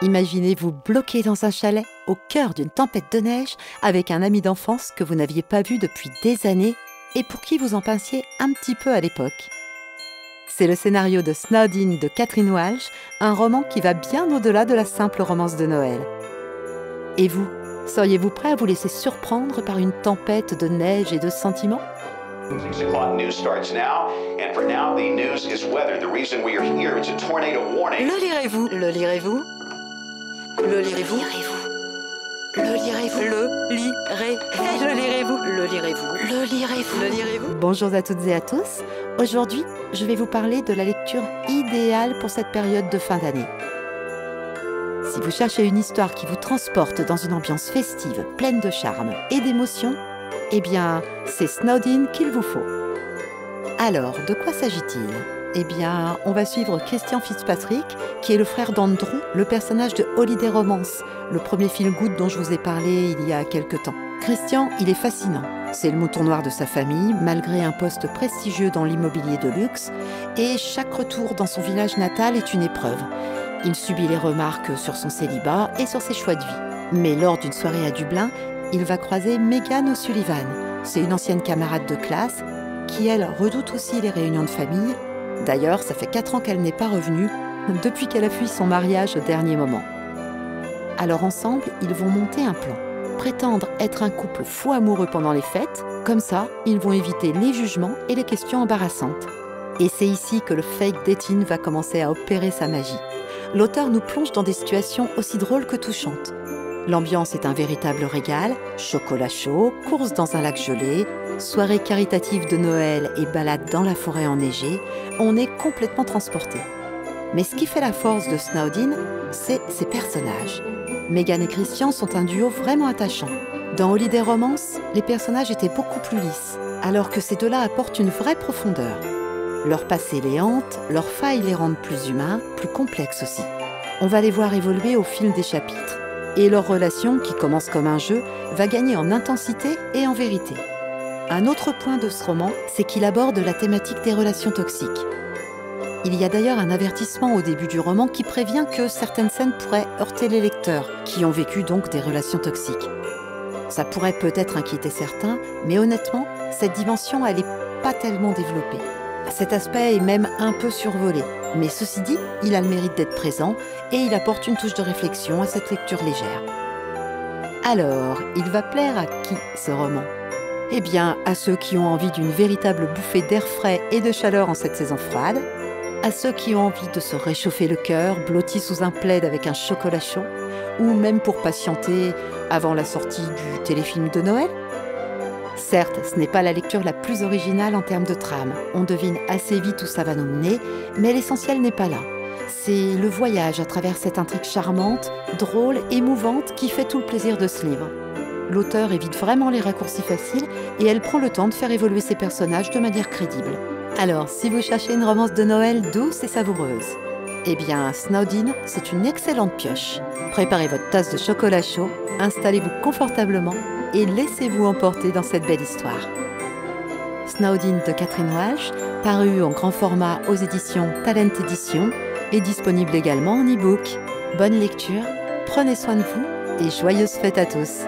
Imaginez-vous bloqué dans un chalet, au cœur d'une tempête de neige, avec un ami d'enfance que vous n'aviez pas vu depuis des années et pour qui vous en pinsiez un petit peu à l'époque. C'est le scénario de Snowed In de Catherine Walsh, un roman qui va bien au-delà de la simple romance de Noël. Et vous, seriez-vous prêt à vous laisser surprendre par une tempête de neige et de sentiments? 6 o'clock news starts now, and for now the news is weather. The reason we are here is a tornado warning. Le lirez-vous? Le lirez-vous? Le lirez-vous? Le lirez-vous? Le lirez-vous? Le lirez-vous? Le lirez-vous? Le lirez-vous? Le lirez-vous? Bonjour à toutes et à tous. Aujourd'hui, je vais vous parler de la lecture idéale pour cette période de fin d'année. Si vous cherchez une histoire qui vous transporte dans une ambiance festive, pleine de charme et d'émotion, eh bien, c'est Snowed In qu'il vous faut. Alors, de quoi s'agit-il? Eh bien, on va suivre Christian Fitzpatrick, qui est le frère d'Andrew, le personnage de Holiday Romance, le premier feel-good dont je vous ai parlé il y a quelque temps. Christian, il est fascinant. C'est le mouton noir de sa famille, malgré un poste prestigieux dans l'immobilier de luxe, et chaque retour dans son village natal est une épreuve. Il subit les remarques sur son célibat et sur ses choix de vie. Mais lors d'une soirée à Dublin, il va croiser Megan O'Sullivan. C'est une ancienne camarade de classe qui, elle, redoute aussi les réunions de famille. D'ailleurs, ça fait 4 ans qu'elle n'est pas revenue, depuis qu'elle a fui son mariage au dernier moment. Alors ensemble, ils vont monter un plan. Prétendre être un couple fou amoureux pendant les fêtes, comme ça, ils vont éviter les jugements et les questions embarrassantes. Et c'est ici que le fake dating va commencer à opérer sa magie. L'auteur nous plonge dans des situations aussi drôles que touchantes. L'ambiance est un véritable régal, chocolat chaud, course dans un lac gelé, soirée caritative de Noël et balade dans la forêt enneigée, on est complètement transporté. Mais ce qui fait la force de Snowed In, c'est ses personnages. Megan et Christian sont un duo vraiment attachant. Dans Holiday Romance, les personnages étaient beaucoup plus lisses, alors que ces deux-là apportent une vraie profondeur. Leur passé les hante, leurs failles les rendent plus humains, plus complexes aussi. On va les voir évoluer au fil des chapitres. Et leur relation, qui commence comme un jeu, va gagner en intensité et en vérité. Un autre point de ce roman, c'est qu'il aborde la thématique des relations toxiques. Il y a d'ailleurs un avertissement au début du roman qui prévient que certaines scènes pourraient heurter les lecteurs, qui ont vécu donc des relations toxiques. Ça pourrait peut-être inquiéter certains, mais honnêtement, cette dimension, elle n'est pas tellement développée. Cet aspect est même un peu survolé, mais ceci dit, il a le mérite d'être présent et il apporte une touche de réflexion à cette lecture légère. Alors, il va plaire à qui ce roman? Eh bien, à ceux qui ont envie d'une véritable bouffée d'air frais et de chaleur en cette saison froide, à ceux qui ont envie de se réchauffer le cœur, blotti sous un plaid avec un chocolat chaud, ou même pour patienter avant la sortie du téléfilm de Noël. Certes, ce n'est pas la lecture la plus originale en termes de trame. On devine assez vite où ça va nous mener, mais l'essentiel n'est pas là. C'est le voyage à travers cette intrigue charmante, drôle, émouvante qui fait tout le plaisir de ce livre. L'auteur évite vraiment les raccourcis faciles et elle prend le temps de faire évoluer ses personnages de manière crédible. Alors, si vous cherchez une romance de Noël douce et savoureuse, eh bien, Snowed In, c'est une excellente pioche. Préparez votre tasse de chocolat chaud, installez-vous confortablement et laissez-vous emporter dans cette belle histoire. Snowed In de Catherine Walsh, paru en grand format aux éditions Talent Éditions, est disponible également en e-book. Bonne lecture, prenez soin de vous et joyeuses fêtes à tous!